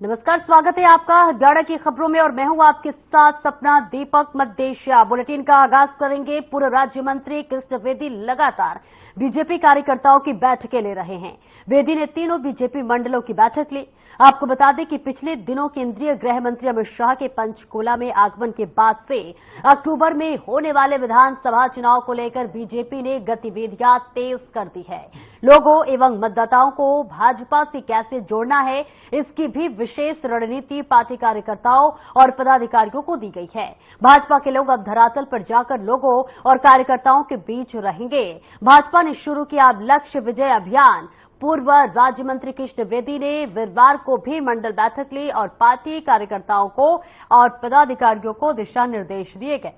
नमस्कार, स्वागत है आपका हरियाणा की खबरों में और मैं हूं आपके साथ सपना दीपक मद्देशिया। बुलेटिन का आगाज करेंगे। पूर्व राज्य मंत्री कृष्ण बेदी लगातार बीजेपी कार्यकर्ताओं की बैठकें ले रहे हैं। बेदी ने तीनों बीजेपी मंडलों की बैठक ली। आपको बता दें कि पिछले दिनों केंद्रीय गृह मंत्री अमित शाह के पंचकुला में आगमन के बाद से अक्टूबर में होने वाले विधानसभा चुनाव को लेकर बीजेपी ने गतिविधियां तेज कर दी है। लोगों एवं मतदाताओं को भाजपा से कैसे जोड़ना है, इसकी भी विशेष रणनीति पार्टी कार्यकर्ताओं और पदाधिकारियों को दी गई है। भाजपा के लोग अब धरातल पर जाकर लोगों और कार्यकर्ताओं के बीच रहेंगे। भाजपा ने शुरू किया लक्ष्य विजय अभियान। पूर्व राज्य मंत्री कृष्ण बेदी ने वीरवार को भी मंडल बैठक ली और पार्टी कार्यकर्ताओं को और पदाधिकारियों को दिशा निर्देश दिए गए।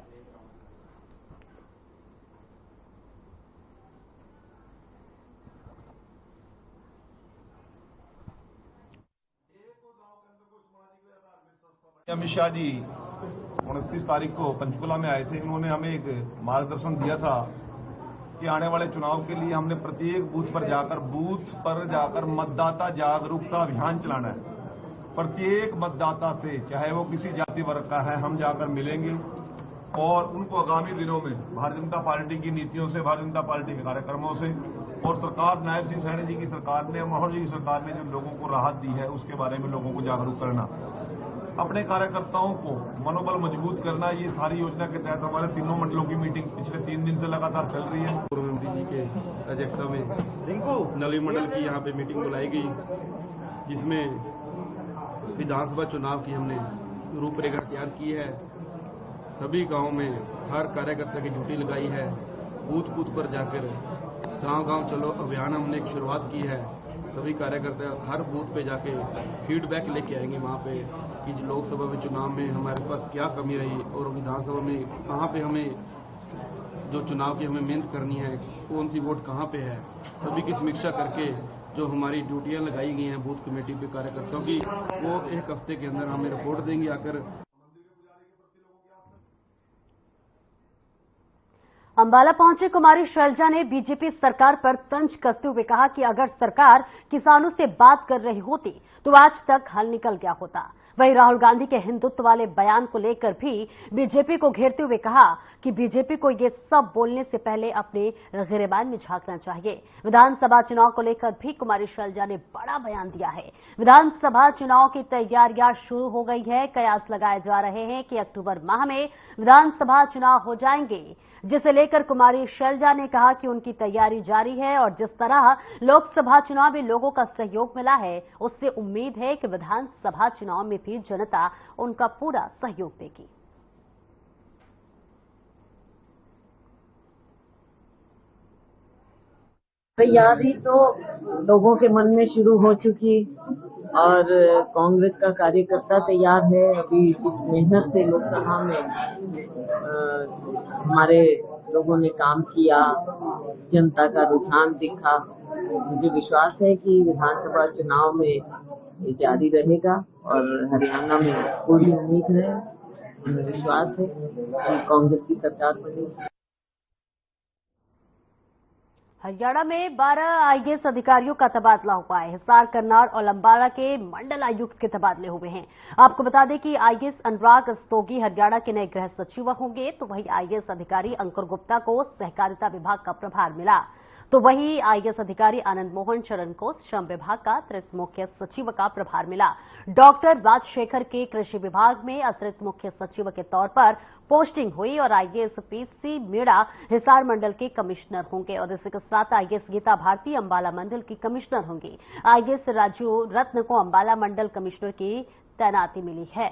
अमित शाह जी 29 तारीख को पंचकुला में आए थे। उन्होंने हमें एक मार्गदर्शन दिया था कि आने वाले चुनाव के लिए हमने प्रत्येक बूथ पर जाकर मतदाता जागरूकता अभियान चलाना है। प्रत्येक मतदाता से, चाहे वो किसी जाति वर्ग का है, हम जाकर मिलेंगे और उनको आगामी दिनों में भारतीय जनता पार्टी की नीतियों से, भारतीय जनता पार्टी के कार्यक्रमों से और सरकार नायब सिंह सैनी जी की सरकार ने, मनोहर जी की सरकार ने जो लोगों को राहत दी है उसके बारे में लोगों को जागरूक करना, अपने कार्यकर्ताओं को मनोबल मजबूत करना। ये सारी योजना के तहत हमारे तीनों मंडलों की मीटिंग पिछले 3 दिन से लगातार चल रही है। पूर्व मंत्री जी के अध्यक्षता में नवी मंडल की यहाँ पे मीटिंग बुलाई गई, जिसमें विधानसभा चुनाव की हमने रूपरेखा तैयार की है। सभी गांव में हर कार्यकर्ता की ड्यूटी लगाई है। बूथ बूथ पर जाकर गांव गांव चलो अभियान हमने एक शुरुआत की है। सभी कार्यकर्ता हर बूथ पे जाके फीडबैक लेके आएंगे वहाँ पे कि लोकसभा में चुनाव में हमारे पास क्या कमी रही और विधानसभा में कहाँ पे हमें जो चुनाव की हमें मेहनत करनी है, कौन सी वोट कहाँ पे है, सभी की समीक्षा करके जो हमारी ड्यूटियां लगाई गई हैं बूथ कमेटी पे कार्यकर्ताओं की, वो एक हफ्ते के अंदर हमें रिपोर्ट देंगे आकर। अंबाला पहुंचे कुमारी शैलजा ने बीजेपी सरकार पर तंज कसते हुए कहा कि अगर सरकार किसानों से बात कर रही होती तो आज तक हल निकल गया होता। वहीं राहुल गांधी के हिंदुत्व वाले बयान को लेकर भी बीजेपी को घेरते हुए कहा कि बीजेपी को ये सब बोलने से पहले अपने गिरेबान में झांकना चाहिए। विधानसभा चुनाव को लेकर भी कुमारी शैलजा ने बड़ा बयान दिया है। विधानसभा चुनाव की तैयारियां शुरू हो गई है। कयास लगाए जा रहे हैं कि अक्टूबर माह में विधानसभा चुनाव हो जाएंगे, जिसे लेकर कुमारी शैलजा ने कहा कि उनकी तैयारी जारी है और जिस तरह लोकसभा चुनाव में लोगों का सहयोग मिला है, उससे उम्मीद है कि विधानसभा चुनाव में भी जनता उनका पूरा सहयोग देगी। तैयारी तो लोगों के मन में शुरू हो चुकी और कांग्रेस का कार्यकर्ता तैयार है। अभी जिस मेहनत से लोकसभा में हमारे लोगों ने काम किया, जनता का रुझान दिखा, मुझे विश्वास है कि विधानसभा चुनाव में ये जारी रहेगा और हरियाणा में पूरी उम्मीद है, मुझे विश्वास है कि कांग्रेस की सरकार बनेगी। हरियाणा में 12 आईएएस अधिकारियों का तबादला हुआ है। हिसार, करनाल और अंबाला के मंडल आयुक्त के तबादले हुए हैं। आपको बता दें कि आईएएस अनुराग रस्तोगी हरियाणा के नए गृह सचिव होंगे, तो वहीं आईएएस अधिकारी अंकुर गुप्ता को सहकारिता विभाग का प्रभार मिला। तो वहीं आईएएस अधिकारी आनंद मोहन चरण को श्रम विभाग का अतिरिक्त मुख्य सचिव का प्रभार मिला। डॉक्टर राजशेखर के कृषि विभाग में अतिरिक्त मुख्य सचिव के तौर पर पोस्टिंग हुई और आईएएस पीसी मीणा हिसार मंडल के कमिश्नर होंगे और इसी के साथ आईएएस गीता भारती अंबाला मंडल की कमिश्नर होंगी। आईएएस राजू रत्न को अंबाला मंडल कमिश्नर की तैनाती मिली है।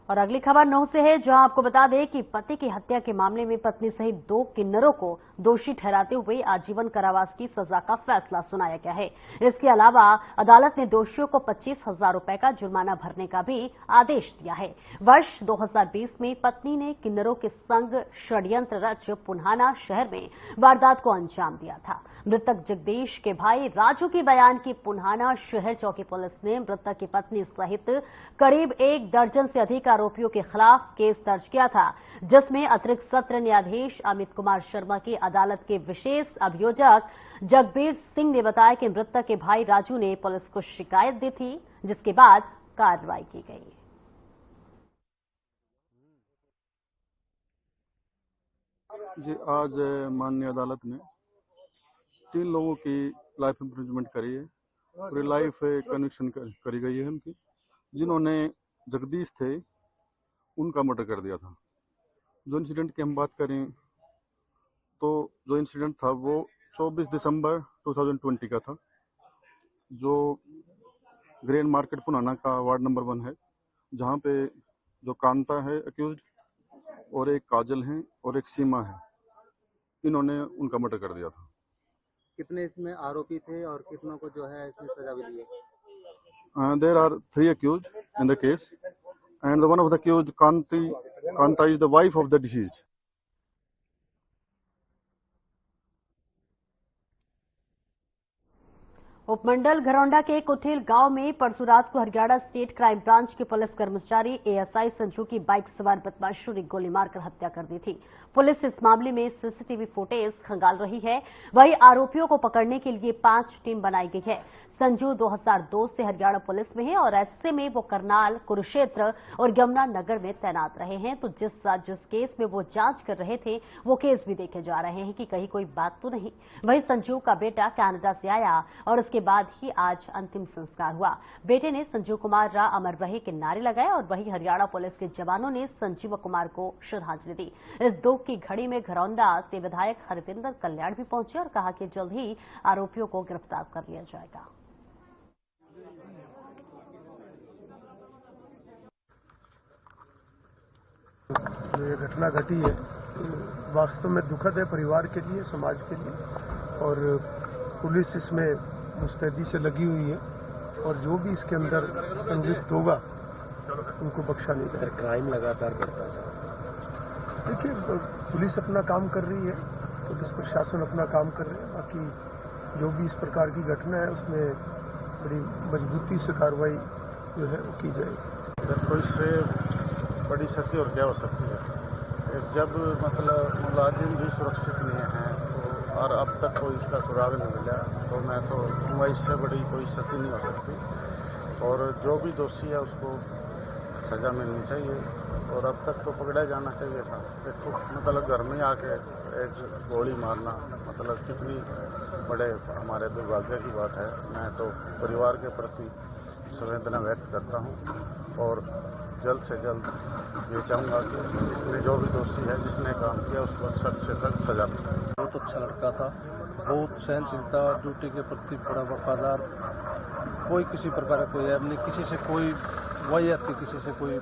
और अगली खबर नौ से है, जहां आपको बता दें कि पति की हत्या के मामले में पत्नी सहित 2 किन्नरों को दोषी ठहराते हुए आजीवन कारावास की सजा का फैसला सुनाया गया है। इसके अलावा अदालत ने दोषियों को 25,000 रुपए का जुर्माना भरने का भी आदेश दिया है। वर्ष 2020 में पत्नी ने किन्नरों के संग षड्यंत्र रच पुन्हाना शहर में वारदात को अंजाम दिया था। मृतक जगदीश के भाई राजू के बयान की पुन्हाना शहर चौकी पुलिस ने मृतक की पत्नी सहित करीब 1 दर्जन से अधिक आरोपियों के खिलाफ केस दर्ज किया था, जिसमें अतिरिक्त सत्र न्यायाधीश अमित कुमार शर्मा की अदालत के विशेष अभियोजक जगबीर सिंह ने बताया कि मृतक के भाई राजू ने पुलिस को शिकायत दी थी, जिसके बाद कार्रवाई की गई। जी, आज माननीय अदालत ने 3 लोगों की लाइफ इम्प्रिजमेंट करी है, पूरी लाइफ कन्विक्शन करी गई है उनकी, जिन्होंने जगदीश थे उनका मर्डर कर दिया था। जो इंसिडेंट की हम बात करें तो जो इंसिडेंट था वो 24 दिसंबर 2020 का था, जो ग्रेन मार्केट पुनाना का वार्ड नंबर 1 है, जहाँ पे जो कांता है अक्यूज्ड और एक काजल है और एक सीमा है, इन्होंने उनका मर्डर कर दिया था। कितने इसमें आरोपी थे और कितनों को जो है इसमें सजा भी दी है? There are 3 accused in the case, and one of the accused, Kanta, is the wife of the deceased. उपमंडल घरौंडा के कुठेल गांव में परसों रात को हरियाणा स्टेट क्राइम ब्रांच के पुलिस कर्मचारी एएसआई संजू की बाइक सवार बदमाशों ने गोली मारकर हत्या कर दी थी। पुलिस इस मामले में सीसीटीवी फुटेज खंगाल रही है। वहीं आरोपियों को पकड़ने के लिए 5 टीम बनाई गई है। संजू 2002 से हरियाणा पुलिस में है और ऐसे में वो करनाल, कुरुक्षेत्र और यमुनानगर में तैनात रहे हैं। तो जिस केस में वो जांच कर रहे थे वो केस भी देखे जा रहे हैं कि कहीं कोई बात तो नहीं। वहीं संजू का बेटा कनाडा से आया और उसके बाद ही आज अंतिम संस्कार हुआ। बेटे ने संजीव कुमार रा अमर रहे के नारे लगाए और वहीं हरियाणा पुलिस के जवानों ने संजीव कुमार को श्रद्धांजलि दी। इस दुख की घड़ी में घरौंडा से विधायक हरविंदर कल्याण भी पहुंचे और कहा कि जल्द ही आरोपियों को गिरफ्तार कर लिया जाएगा। ये घटना घटी है वास्तव में दुखद है परिवार के लिए, समाज के लिए, और पुलिस इसमें मुस्तैदी से लगी हुई है और जो भी इसके अंदर संलिप्त होगा उनको बख्शा नहीं जाएगा। क्राइम लगातार बढ़ता जा रहा है। देखिए, पुलिस अपना काम कर रही है, पुलिस प्रशासन अपना काम कर रहे हैं, बाकी जो भी इस प्रकार की घटना है उसमें बड़ी मजबूती से कार्रवाई जो है वो की जाएगी। तो इससे बड़ी क्षति और क्या हो सकती है, जब मतलब मुलाजिम भी सुरक्षित नहीं है तो और अब तक कोई इसका सुराग नहीं मिला, तो मैं तो कहूँगा इससे बड़ी कोई क्षति नहीं हो सकती और जो भी दोषी है उसको सजा मिलनी चाहिए और अब तक तो पकड़ा जाना चाहिए था। देखो मतलब घर में आके एक गोली मारना मतलब कितनी बड़े हमारे दुर्भाग्य की बात है। मैं तो परिवार के प्रति संवेदना व्यक्त करता हूँ और जल्द से जल्द ये चाहूँगा कि इसमें जो भी दोषी है जिसने काम किया उसको सख्त से सख्त सजा मिले। बहुत अच्छा लड़का था, बहुत सहनशीलता, ड्यूटी के प्रति बड़ा वफादार, कोई किसी प्रकार का कोई ऐप नहीं, किसी से कोई वाहियात की, किसी से कोई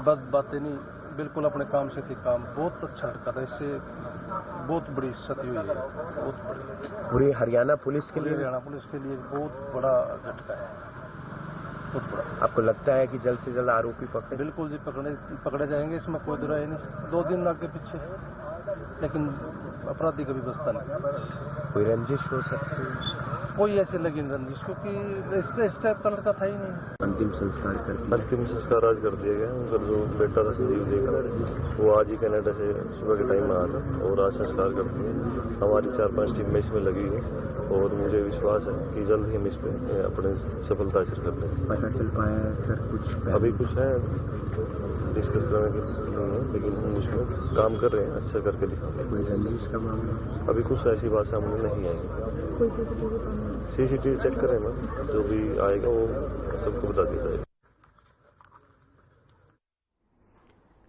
बद बातें नहीं, बिल्कुल अपने काम से थी काम। बहुत अच्छा लड़का था, इससे बहुत बड़ी क्षति हुई है, बहुत बड़ी। पूरी हरियाणा पुलिस के लिए बहुत बड़ा झटका है, बहुत बड़ा। आपको लगता है कि जल्द से जल्द आरोपी पकड़े? बिल्कुल जी, पकड़े जाएंगे, इसमें कोई दुराई नहीं। 2 दिन आगे पीछे, लेकिन अपराधी कभी बचता नहीं। कोई रंजिश हो सकती है? कोई ऐसे लगी रंजिश, क्योंकि इस टाइप का लड़का था ही नहीं। अंतिम संस्कार आज कर दिया गया। उनका जो बेटा था संजीव जी का, वो आज ही कनाडा से सुबह के टाइम में आया था और आज संस्कार कर दिए। हमारी 4-5 टीम में इसमें लगी है और मुझे विश्वास है कि जल्द ही हम इस पर अपने सफलता हासिल कर लेंगे। पता चल पाया है सर कुछ? अभी कुछ है डिस्कस करने के नहीं है, लेकिन हम उसमें काम कर रहे हैं, अच्छा करके दिखाएंगे। कोई रंजिश का मामला? अभी कुछ ऐसी बात सामने नहीं आएगी। सीसीटीवी चेक करें ना, जो भी आएगा वो सबको बता दिया जाएगा।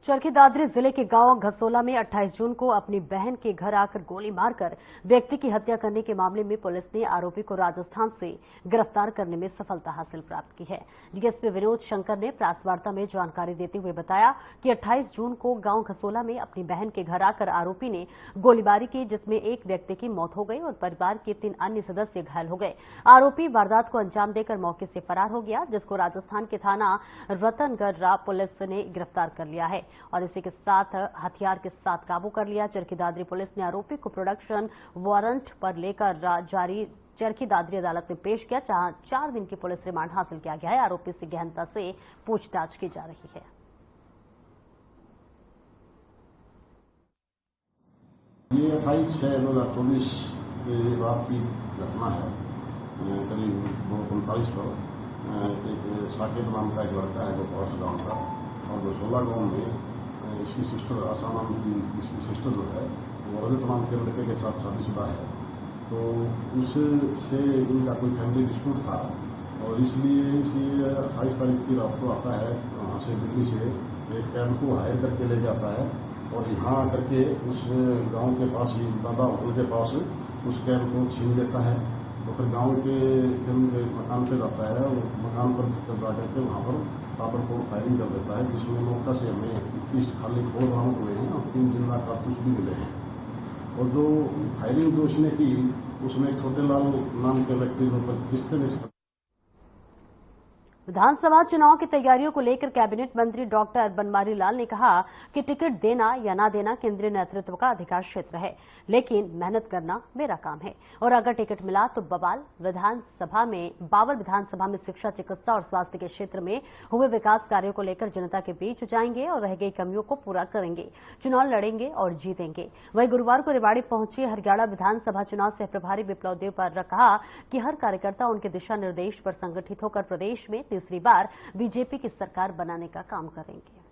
चरखी दादरी जिले के गांव घसोला में 28 जून को अपनी बहन के घर आकर गोली मारकर व्यक्ति की हत्या करने के मामले में पुलिस ने आरोपी को राजस्थान से गिरफ्तार करने में सफलता हासिल प्राप्त की है। डीएसपी विनोद शंकर ने प्रेस वार्ता में जानकारी देते हुए बताया कि 28 जून को गांव घसोला में अपनी बहन के घर आकर आरोपी ने गोलीबारी की, जिसमें एक व्यक्ति की मौत हो गई और परिवार के 3 अन्य सदस्य घायल हो गए। आरोपी वारदात को अंजाम देकर मौके से फरार हो गया, जिसको राजस्थान के थाना रतनगढ़ पुलिस ने गिरफ्तार कर लिया है। और इसी के साथ हथियार के साथ काबू कर लिया। चरखी दादरी पुलिस ने आरोपी को प्रोडक्शन वारंट पर लेकर जारी चरखी दादरी अदालत में पेश किया, जहां 4 दिन की पुलिस रिमांड हासिल किया गया है। आरोपी से गहनता से पूछताछ की जा रही है। ये 28/6/2024 की रात की घटना है। करीब 2:45 पर एक साकेत नाम का एक लड़का है जो पास गांव का, और जो 16 गांव में इसकी सिस्टर आशा नाम की इसकी सिस्टर जो है वो रजत नाम के लड़के के साथ शादीशुदा है। तो उससे इनका कोई फैमिली डिस्प्यूट था और इसलिए इसी 28 तारीख की रात को आता है वहाँ से दिल्ली से एक कैब को हायर करके ले जाता है और यहाँ आकर के उस गांव के पास ही दादा होटल के पास उस कैब को छीन लेता है। तो फिर गांव के मकान पे जाता है और मकान पर जा करके वहाँ पर ताबड़तोड़ फायरिंग कर देता है, जिसमें मौका से हमें 21 खाली खोल बरामद हुए हैं और 3 जिंदा कारतूस भी मिले हैं। और जो फायरिंग जो उसने की उसमें छोटे लाल नाम के व्यक्ति जो किसते ने विधानसभा चुनाव की तैयारियों को लेकर कैबिनेट मंत्री डॉक्टर बनवारी लाल ने कहा कि टिकट देना या ना देना केंद्रीय नेतृत्व का अधिकार क्षेत्र है, लेकिन मेहनत करना मेरा काम है। और अगर टिकट मिला तो बावल विधानसभा में शिक्षा, चिकित्सा और स्वास्थ्य के क्षेत्र में हुए विकास कार्यों को लेकर जनता के बीच जाएंगे और रह गई कमियों को पूरा करेंगे। चुनाव लड़ेंगे और जीतेंगे। वहीं गुरुवार को रेवाड़ी पहुंचे हरियाणा विधानसभा चुनाव सह प्रभारी विप्लव देव पर कहा कि हर कार्यकर्ता उनके दिशा निर्देश पर संगठित होकर प्रदेश में तीसरी बार बीजेपी की सरकार बनाने का काम करेंगे।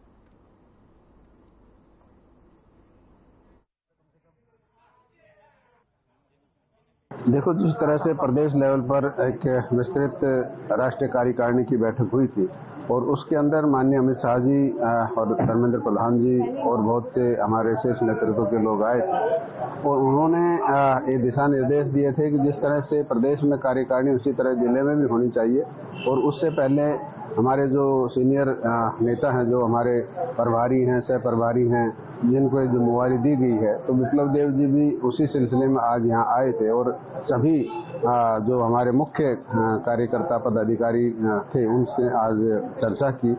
देखो, जिस तरह से प्रदेश लेवल पर एक विस्तृत राष्ट्रीय कार्यकारिणी की बैठक हुई थी और उसके अंदर माननीय अमित शाह जी और धर्मेंद्र प्रधान जी और बहुत से हमारे शीर्ष नेतृत्व के लोग आए थे और उन्होंने ये दिशा निर्देश दिए थे कि जिस तरह से प्रदेश में कार्यकारिणी उसी तरह जिले में भी होनी चाहिए। और उससे पहले हमारे जो सीनियर नेता हैं, जो हमारे प्रभारी हैं, सह प्रभारी हैं, जिनको ये जिम्मेवारी दी गई है, तो विप्लव देव जी भी उसी सिलसिले में आज यहाँ आए थे और सभी जो हमारे मुख्य कार्यकर्ता पदाधिकारी थे उनसे आज चर्चा की।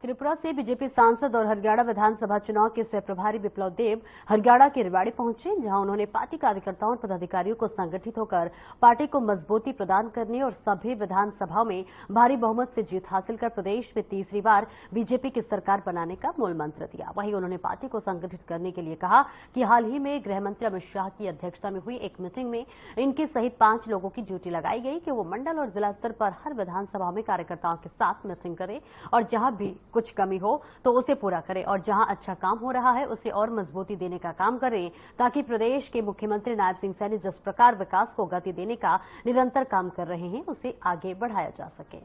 त्रिपुरा से बीजेपी सांसद और हरियाणा विधानसभा चुनाव के सह प्रभारी विप्लव देव हरियाणा के रेवाड़ी पहुंचे, जहां उन्होंने पार्टी कार्यकर्ताओं और पदाधिकारियों को संगठित होकर पार्टी को मजबूती प्रदान करने और सभी विधानसभाओं में भारी बहुमत से जीत हासिल कर प्रदेश में तीसरी बार बीजेपी की सरकार बनाने का मूल मंत्र दिया। वहीं उन्होंने पार्टी को संगठित करने के लिए कहा कि हाल ही में गृह मंत्री अमित शाह की अध्यक्षता में हुई एक मीटिंग में इनके सहित 5 लोगों की ड्यूटी लगाई गई कि वो मंडल और जिला स्तर पर हर विधानसभा में कार्यकर्ताओं के साथ मीटिंग करें और जहां भी कुछ कमी हो तो उसे पूरा करें और जहां अच्छा काम हो रहा है उसे और मजबूती देने का काम करें, ताकि प्रदेश के मुख्यमंत्री नायब सिंह सैनी जिस प्रकार विकास को गति देने का निरंतर काम कर रहे हैं उसे आगे बढ़ाया जा सके।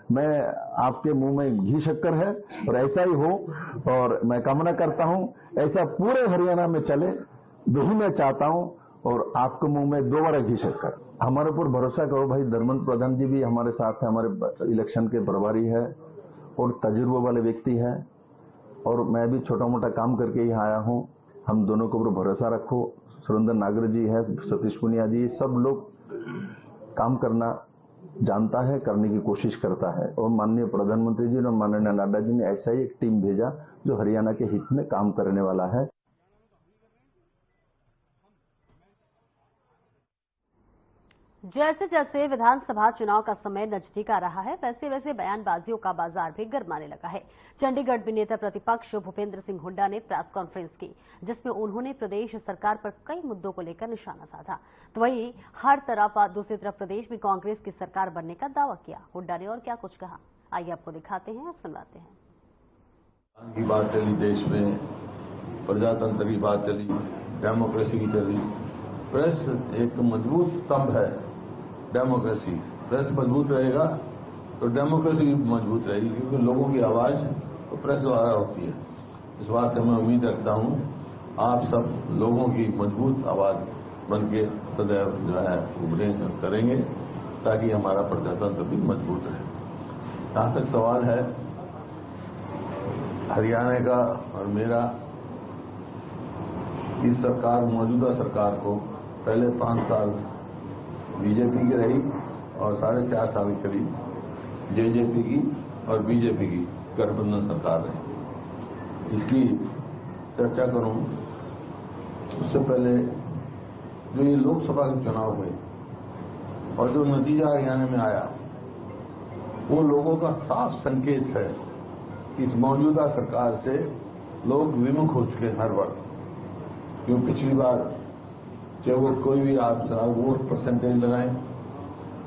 मैं आपके मुंह में घी शक्कर है और ऐसा ही हो और मैं कामना करता हूं ऐसा पूरे हरियाणा में चले, यही मैं चाहता हूं। और आपके मुंह में दोबारा घी शक्कर। हमारे ऊपर भरोसा करो भाई, धर्मेंद्र प्रधान जी भी हमारे साथ है, हमारे इलेक्शन के प्रभारी है और तजुर्बे वाले व्यक्ति है और मैं भी छोटा मोटा काम करके यहाँ आया हूँ। हम दोनों के ऊपर भरोसा रखो। सुरेंद्र नागर जी है, सतीश पुनिया जी, सब लोग काम करना जानता है, करने की कोशिश करता है और माननीय प्रधानमंत्री जी और माननीय नड्डा जी ने ऐसा ही एक टीम भेजा जो हरियाणा के हित में काम करने वाला है। जैसे जैसे विधानसभा चुनाव का समय नजदीक आ रहा है वैसे वैसे बयानबाजियों का बाजार भी गर्माने लगा है। चंडीगढ़ में नेता प्रतिपक्ष भूपेंद्र सिंह हुड्डा ने प्रेस कॉन्फ्रेंस की, जिसमें उन्होंने प्रदेश सरकार पर कई मुद्दों को लेकर निशाना साधा। तो वहीं हर तरफ दूसरी तरफ प्रदेश में कांग्रेस की सरकार बनने का दावा किया। हुड्डा ने और क्या कुछ कहा, आइए आपको दिखाते हैं और सुनवाते हैं। की बात चली, देश में प्रजातंत्र की बात चली, डेमोक्रेसी की चली। प्रेस एक मजबूत स्तंभ है डेमोक्रेसी। प्रेस मजबूत रहेगा तो डेमोक्रेसी भी मजबूत रहेगी, क्योंकि लोगों की आवाज तो प्रेस द्वारा होती है। इस बात से मैं उम्मीद रखता हूं आप सब लोगों की मजबूत आवाज बनके सदैव जो है उभरे करेंगे, ताकि हमारा प्रजातंत्र भी मजबूत रहे। जहां तक सवाल है हरियाणा का और मेरा, इस सरकार, मौजूदा सरकार को पहले 5 साल बीजेपी की रही और 4.5 साल के करीब जेजेपी की और बीजेपी की गठबंधन सरकार रही। इसकी चर्चा करूं उससे पहले जो ये लोकसभा के चुनाव हुए और जो नतीजा हरियाणा में आया, वो लोगों का साफ संकेत है कि इस मौजूदा सरकार से लोग विमुख हो चुके हैं हर वर्ग। क्यों पिछली बार चाहे वो कोई भी आप वोट परसेंटेज लगाएं,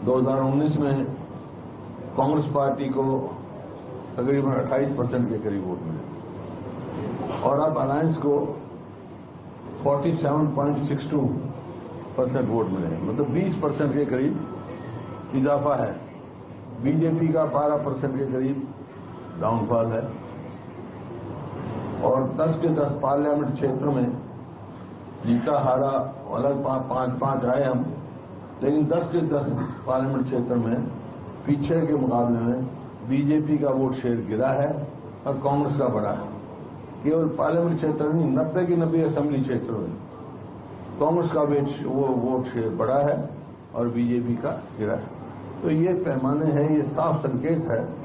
2019 में कांग्रेस पार्टी को तकरीबन 28% के करीब वोट मिले और अब अलायंस को 47.62% वोट मिले, मतलब 20% के करीब इजाफा है। बीजेपी का 12% के करीब डाउनफॉल है और 10 के 10 पार्लियामेंट क्षेत्र में जीता हारा अलग 5 आए हम, लेकिन 10 के 10 पार्लियामेंट क्षेत्र में पीछे के मुकाबले में बीजेपी का वोट शेयर गिरा है और कांग्रेस का बढ़ा है। केवल पार्लियामेंट क्षेत्र नहीं, 90 के 90 असेंबली क्षेत्रों में कांग्रेस का वोट शेयर बढ़ा है और बीजेपी का गिरा है। तो ये पैमाने हैं, ये साफ संकेत है।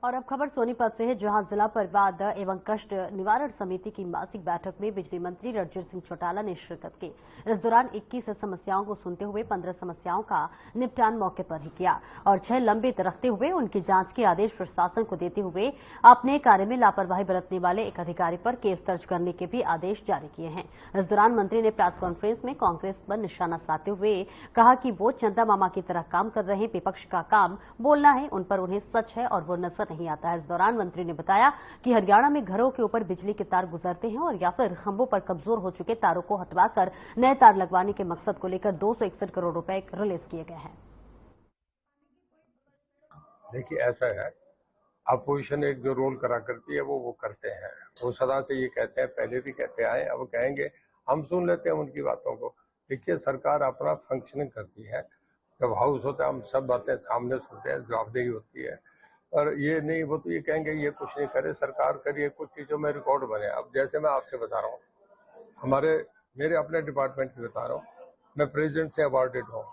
और अब खबर सोनीपत से है, जहां जिला परिवाद एवं कष्ट निवारण समिति की मासिक बैठक में बिजली मंत्री रणजीत सिंह चौटाला ने शिरकत की। इस दौरान 21 समस्याओं को सुनते हुए 15 समस्याओं का निपटान मौके पर ही किया और 6 लंबित रखते हुए उनकी जांच के आदेश प्रशासन को देते हुए अपने कार्य में लापरवाही बरतने वाले एक अधिकारी पर केस दर्ज करने के भी आदेश जारी किए हैं। इस दौरान मंत्री ने प्रेस कॉन्फ्रेंस में कांग्रेस पर निशाना साधते हुए कहा कि वो चंदा मामा की तरह काम कर रहे हैं, विपक्ष का काम बोलना है, उन पर उन्हें सच है और वो नजर नहीं आता है। इस दौरान मंत्री ने बताया कि हरियाणा में घरों के ऊपर बिजली के तार गुजरते हैं और या फिर खंभों पर कमजोर हो चुके तारों को हटवाकर नए तार लगवाने के मकसद को लेकर 261 करोड़ रुपए रिलीज किए गए हैं। देखिए ऐसा है, अपोजिशन एक जो रोल करा करती है वो करते हैं। वो सदा से ये कहते हैं, पहले भी कहते आए, अब कहेंगे, हम सुन लेते हैं उनकी बातों को। देखिए सरकार अपना फंक्शनिंग करती है, जब हाउस होता है हम सब बातें सामने सुनते हैं, जवाबदेही होती है। और ये नहीं, वो तो ये कहेंगे ये कुछ नहीं करे, सरकार करिए, कुछ चीजों में रिकॉर्ड बने। अब जैसे मैं आपसे बता रहा हूँ, मेरे अपने डिपार्टमेंट की बता रहा हूँ, मैं प्रेसिडेंट से अवॉर्डेड हूँ।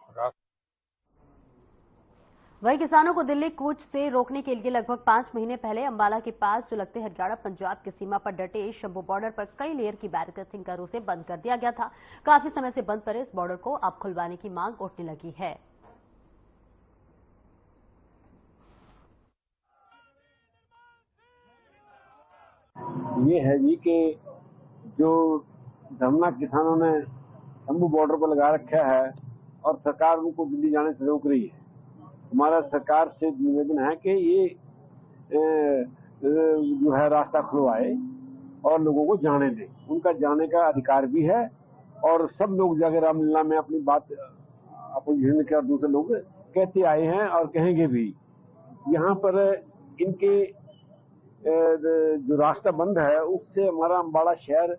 वहीं किसानों को दिल्ली कूच से रोकने के लिए लगभग 5 महीने पहले अंबाला के पास जो लगते हरियाणा पंजाब की सीमा पर डटे शंभू बॉर्डर पर कई लेयर की बैरिकेडिंग कर उसे बंद कर दिया गया था। काफी समय से बंद पड़े इस बॉर्डर को अब खुलवाने की मांग उठने लगी है। ये है जी कि जो धरना किसानों ने शंभू बॉर्डर पर लगा रखा है और सरकार उनको दिल्ली जाने से रोक रही है। हमारा सरकार से निवेदन है कि ये जो है रास्ता खुलवाए और लोगों को जाने दें। उनका जाने का अधिकार भी है और सब लोग जाकर रामलीला में अपनी बात अपोजिशन के और दूसरे लोग कहते आए हैं और कहेंगे भी। यहाँ पर इनके जो रास्ता बंद है उससे हमारा अंबाला शहर।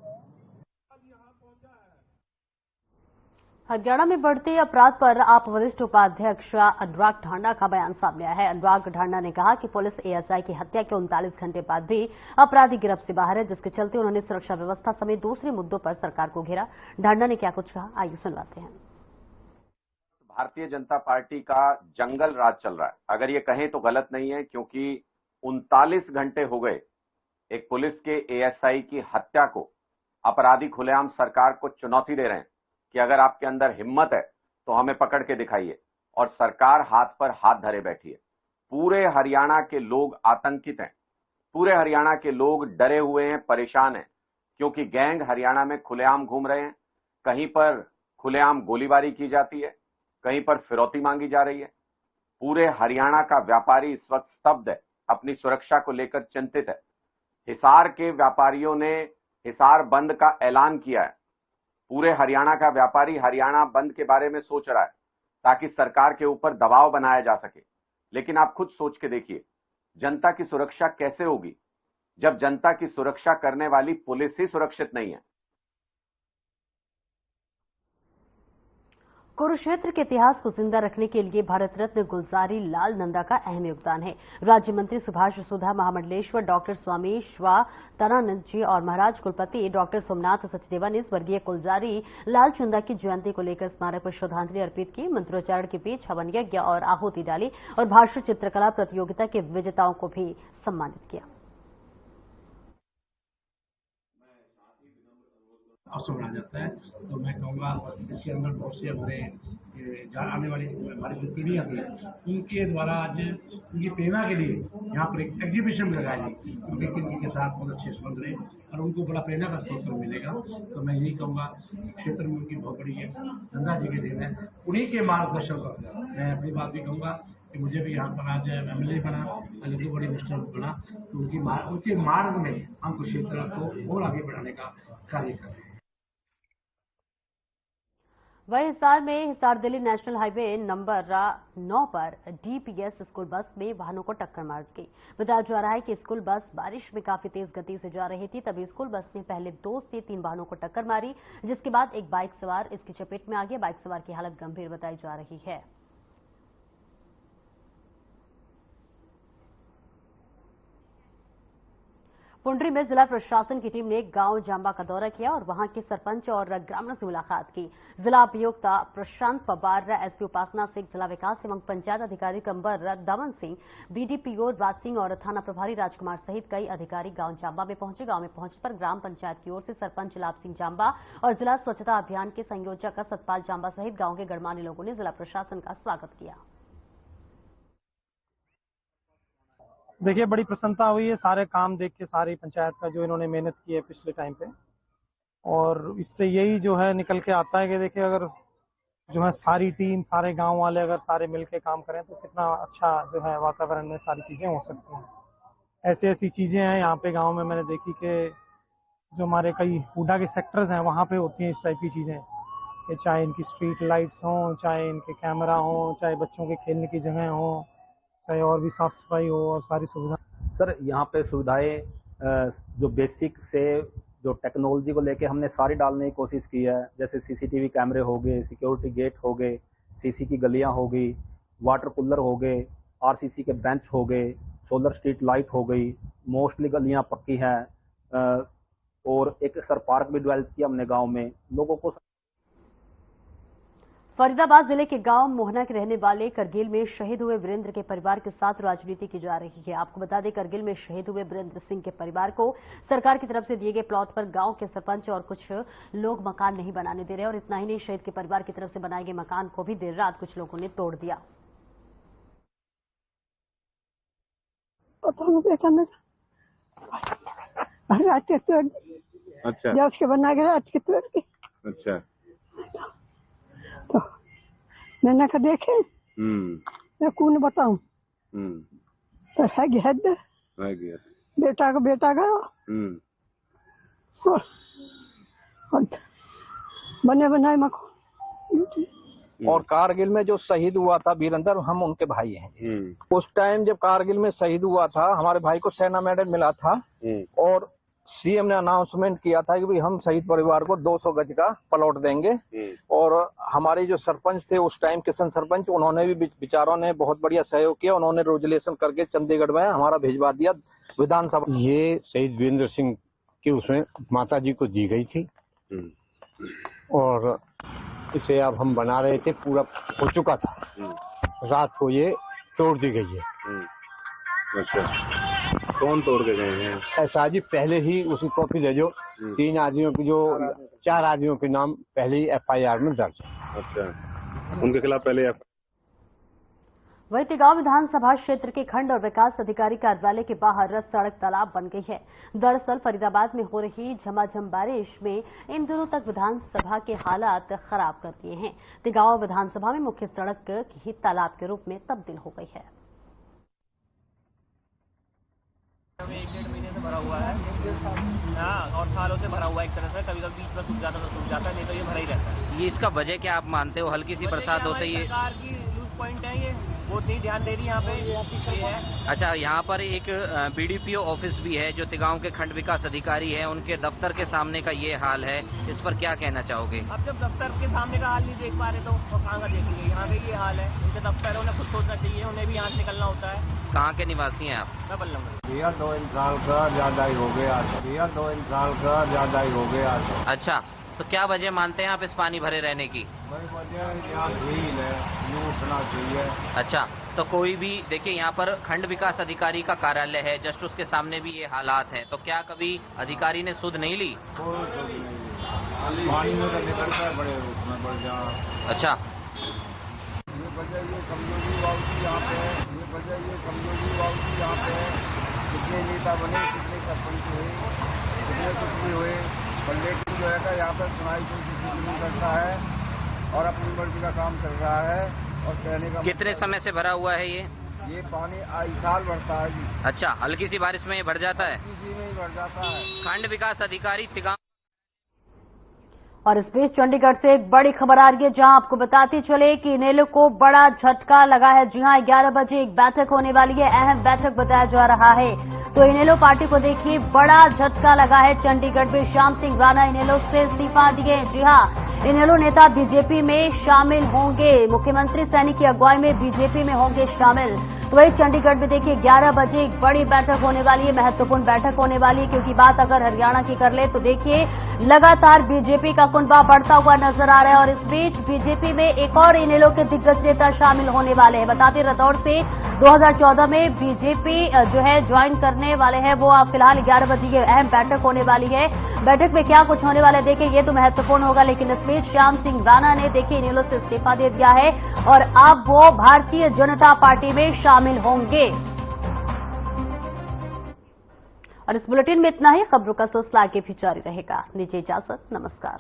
हरियाणा में बढ़ते अपराध पर आप वरिष्ठ उपाध्यक्ष अनुराग ढांडा का बयान सामने आया है। अनुराग ढांडा ने कहा कि पुलिस एएसआई की हत्या के 39 घंटे बाद भी अपराधी गिरफ्त से बाहर है, जिसके चलते उन्होंने सुरक्षा व्यवस्था समेत दूसरे मुद्दों पर सरकार को घेरा। ढांडा ने क्या कुछ कहा, आइए सुनवाते हैं। भारतीय जनता पार्टी का जंगल राज चल रहा है, अगर ये कहें तो गलत नहीं है, क्योंकि 39 घंटे हो गए एक पुलिस के एएसआई की हत्या को। अपराधी खुलेआम सरकार को चुनौती दे रहे हैं कि अगर आपके अंदर हिम्मत है तो हमें पकड़ के दिखाइए, और सरकार हाथ पर हाथ धरे बैठी है। पूरे हरियाणा के लोग आतंकित हैं, पूरे हरियाणा के लोग डरे हुए हैं, परेशान हैं, क्योंकि गैंग हरियाणा में खुलेआम घूम रहे हैं। कहीं पर खुलेआम गोलीबारी की जाती है, कहीं पर फिरौती मांगी जा रही है। पूरे हरियाणा का व्यापारी इस वक्त स्तब्ध है, अपनी सुरक्षा को लेकर चिंतित है। हिसार के व्यापारियों ने हिसार बंद का ऐलान किया है। पूरे हरियाणा का व्यापारी हरियाणा बंद के बारे में सोच रहा है ताकि सरकार के ऊपर दबाव बनाया जा सके। लेकिन आप खुद सोच के देखिए, जनता की सुरक्षा कैसे होगी जब जनता की सुरक्षा करने वाली पुलिस ही सुरक्षित नहीं है। कुरुक्षेत्र के इतिहास को जिंदा रखने के लिए भारत रत्न गुलजारी लाल नंदा का अहम योगदान है। राज्य मंत्री सुभाष सुधा, महामंडलेश्वर डॉक्टर स्वामी श्वातानंद जी और महाराज कुलपति डॉक्टर सोमनाथ सचदेवा ने स्वर्गीय गुलजारी लाल चंदा की जयंती को लेकर स्मारक पर श्रद्धांजलि अर्पित की। मंत्रोच्चारण के बीच हवन यज्ञ और आहुति डाली और भाष्य चित्रकला प्रतियोगिता के विजेताओं को भी सम्मानित किया। अवसर बनाया जाता है, तो मैं कहूँगा इसके अंदर बहुत से हमारे आने वाली हमारी जो पीढ़ियाँ थी उनके द्वारा आज उनकी प्रेरणा के लिए यहाँ पर एक एग्जीबिशन में लगाई गई, उनके किसी के साथ बहुत अच्छे संबंध रहे और उनको बड़ा प्रेरणा का स्रोत मिलेगा। तो मैं यही कहूँगा क्षेत्र में उनकी बहुत बड़ी नंदा जी के दिन है, उन्हीं के मार्गदर्शन पर मैं अपनी बात भी कहूँगा कि मुझे भी यहाँ पर आज MLA बना, अलग बड़ी मिनिस्टर बना, तो उनके मार्ग में हम क्षेत्र को और आगे बढ़ाने का कार्य कर रहे हैं। वहीं हिसार में Hisar Delhi national highway number 9 पर DPS स्कूल बस में वाहनों को टक्कर मार गई। बताया जा रहा है कि स्कूल बस बारिश में काफी तेज गति से जा रही थी, तभी स्कूल बस ने पहले 2 से 3 वाहनों को टक्कर मारी, जिसके बाद एक बाइक सवार इसकी चपेट में आ गया। बाइक सवार की हालत गंभीर बताई जा रही है। पुंडरी में जिला प्रशासन की टीम ने गांव जांबा का दौरा किया और वहां के सरपंच और ग्रामीणों से मुलाकात की। जिला अभियोक्ता प्रशांत पवार, SP उपासना सिंह, जिला विकास एवं पंचायत अधिकारी कंबर दमन सिंह, BDPO राज सिंह और थाना प्रभारी राजकुमार सहित कई अधिकारी गांव जांबा में पहुंचे। गांव में पहुंचने पर ग्राम पंचायत की ओर से सरपंच लाभ सिंह जांबा और जिला स्वच्छता अभियान के संयोजक सतपाल जांबा सहित गांव के गणमान्य लोगों ने जिला प्रशासन का स्वागत किया। देखिए, बड़ी प्रसन्नता हुई है सारे काम देख के, सारी पंचायत का जो इन्होंने मेहनत की है पिछले टाइम पे, और इससे यही जो है निकल के आता है कि देखिए अगर जो है सारी टीम, सारे गांव वाले अगर सारे मिलके काम करें तो कितना अच्छा जो है वातावरण में सारी चीजें हो सकती हैं। ऐसी ऐसी चीजें हैं यहाँ पे गाँव में मैंने देखी कि जो हमारे कई हुडा के सेक्टर्स हैं वहाँ पे होती हैं इस टाइप की चीजें, कि चाहे इनकी स्ट्रीट लाइट्स हों, चाहे इनके कैमरा हों, चाहे बच्चों के खेलने की जगह हों, चाहे और भी साफ सफाई हो और सारी सुविधा। सर, यहाँ पे सुविधाएं जो बेसिक से जो टेक्नोलॉजी को लेके हमने सारी डालने की कोशिश की है, जैसे CCTV कैमरे हो गए, सिक्योरिटी गेट हो गए, CC की गलियां हो गई, वाटर कूलर हो गए, RCC के बेंच हो गए, सोलर स्ट्रीट लाइट हो गई, मोस्टली गलियां पक्की हैं, और एक सर पार्क भी डेवलप किया हमने गाँव में लोगों को। फरीदाबाद जिले के गांव मोहना के रहने वाले करगिल में शहीद हुए वीरेंद्र के परिवार के साथ राजनीति की जा रही है। आपको बता दें, करगिल में शहीद हुए वीरेंद्र सिंह के परिवार को सरकार की तरफ से दिए गए प्लॉट पर गांव के सरपंच और कुछ लोग मकान नहीं बनाने दे रहे, और इतना ही नहीं, शहीद के परिवार की तरफ से बनाए गए मकान को भी देर रात कुछ लोगों ने तोड़ दिया। अच्छा, बना गया। अच्छा, तो मैंने कहा देखे मैं कौन बताऊं, तो है गया बेटा का और बने बनाए मकान। और कारगिल में जो शहीद हुआ था वीरेंद्र, हम उनके भाई हैं। उस टाइम जब कारगिल में शहीद हुआ था, हमारे भाई को सेना मेडल मिला था, और CM ने अनाउंसमेंट किया था कि भाई हम शहीद परिवार को 200 गज का प्लॉट देंगे। और हमारे जो सरपंच थे उस टाइम, किशन सरपंच, उन्होंने भी विचारों ने बहुत बढ़िया सहयोग किया। उन्होंने रेजोल्यूशन करके चंडीगढ़ में हमारा भिजवा दिया विधानसभा। ये शहीद वीरेंद्र सिंह की उसमें माता जी को दी गई थी, और इसे अब हम बना रहे थे, पूरा हो चुका था, रात को ये तोड़ दी गई है। अच्छा, कौन तोड़ के गए हैं? ऐसा जी, पहले ही उसकी कॉपी ले जो 3 आदमियों की, जो 4 आदमियों के नाम पहले ही FIR में दर्ज है। अच्छा, उनके खिलाफ पहले वहीं तिगांव विधानसभा क्षेत्र के खंड और विकास अधिकारी कार्यालय के बाहर सड़क तालाब बन गई है। दरअसल फरीदाबाद में हो रही झमाझम बारिश में इन दिनों तक विधानसभा के हालात खराब कर दिए हैं। तिगांव विधानसभा में मुख्य सड़क ही तालाब के रूप में तब्दील हो गई है। 1-1.5 महीने से भरा हुआ है, और सालों से भरा हुआ है एक तरह से। कभी कभी बीच में सूख जाता है, तो सूख जाता है, नहीं तो ये भरा ही रहता है। ये इसका वजह क्या आप मानते हो? हल्की सी बरसात होते ही सरकार की लूज पॉइंट है ये। वो नहीं ध्यान दे रही यहाँ पे ये है। अच्छा, यहाँ पर एक बीडीपीओ ऑफिस भी है जो तिगांव के खंड विकास अधिकारी है, उनके दफ्तर के सामने का ये हाल है, इस पर क्या कहना चाहोगे? अब जब दफ्तर के सामने का हाल नहीं देख पा रहे तो कहाँ का देखेंगे? यहाँ पे ये हाल है, उनके दफ्तर है, उन्हें खुद सोचना चाहिए, उन्हें भी यहाँ से निकलना होता है। कहाँ के निवासी हैं आप? मैं बल्लम। भैया 2 साल का ज्यादा ही हो गया। भैया 2 साल का ज्यादा ही हो गया। अच्छा, तो क्या वजह मानते हैं आप इस पानी भरे रहने की? वजह यहाँ झील है, यूँ उठना चाहिए। अच्छा, तो कोई भी देखिए यहाँ पर खंड विकास अधिकारी का कार्यालय है, जस्ट उसके सामने भी ये हालात हैं, तो क्या कभी अधिकारी ने सुध नहीं ली? कोई सुध नहीं, पानी में तो निकलता है बड़े उसमें बढ़ जाना। अच्छा, ये वजह ये कमजोरी बावजूद यहाँ पे है, ये वजह ये कमजोरी बावजूद यहाँ पे है। कितने नेता बने, कितने सरपंच हुए, कितने कुछ भी हुए, पर लेकिन जो है यहाँ पर सुनाई कोई किसी नहीं करता है और अपनी मर्जी का काम कर रहा है। और कहने का कितने समय से भरा हुआ है ये पानी आई साल बढ़ता है जी। अच्छा, हल्की सी बारिश में ये भर जाता है? इसी में ही बढ़ जाता है। खंड विकास अधिकारी तिगांव। और इस बीच चंडीगढ़ से एक बड़ी खबर आ रही है, जहां आपको बताते चले कि इनेलो को बड़ा झटका लगा है। जी हां, 11 बजे एक बैठक होने वाली है, अहम बैठक बताया जा रहा है। तो इनेलो पार्टी को देखिए बड़ा झटका लगा है। चंडीगढ़ में श्याम सिंह राणा इनेलो से इस्तीफा दिए। जी हां, इनेलो नेता बीजेपी में शामिल होंगे, मुख्यमंत्री सैनी की अगुवाई में बीजेपी में होंगे शामिल। तो वही चंडीगढ़ में देखिए 11 बजे एक बड़ी बैठक होने वाली है, महत्वपूर्ण बैठक होने वाली है, क्योंकि बात अगर हरियाणा की कर ले तो देखिए लगातार बीजेपी का कुनबा बढ़ता हुआ नजर आ रहा है। और इस बीच बीजेपी में एक और इनेलो के दिग्गज नेता शामिल होने वाले हैं। बताते रतौर से 2014 में बीजेपी जो है ज्वाइन करने वाले हैं, वो फिलहाल 11 बजे ये अहम बैठक होने वाली है। बैठक में क्या कुछ होने वाला है देखिए, ये तो महत्वपूर्ण होगा। लेकिन इस बीच श्याम सिंह राणा ने देखिए इनेलो से इस्तीफा दे दिया है और अब वो भारतीय जनता पार्टी में शामिल होंगे। और इस बुलेटिन में इतना ही। खबरों का सिलसिला आगे भी जारी रहेगा। दीजिए इजाजत, नमस्कार।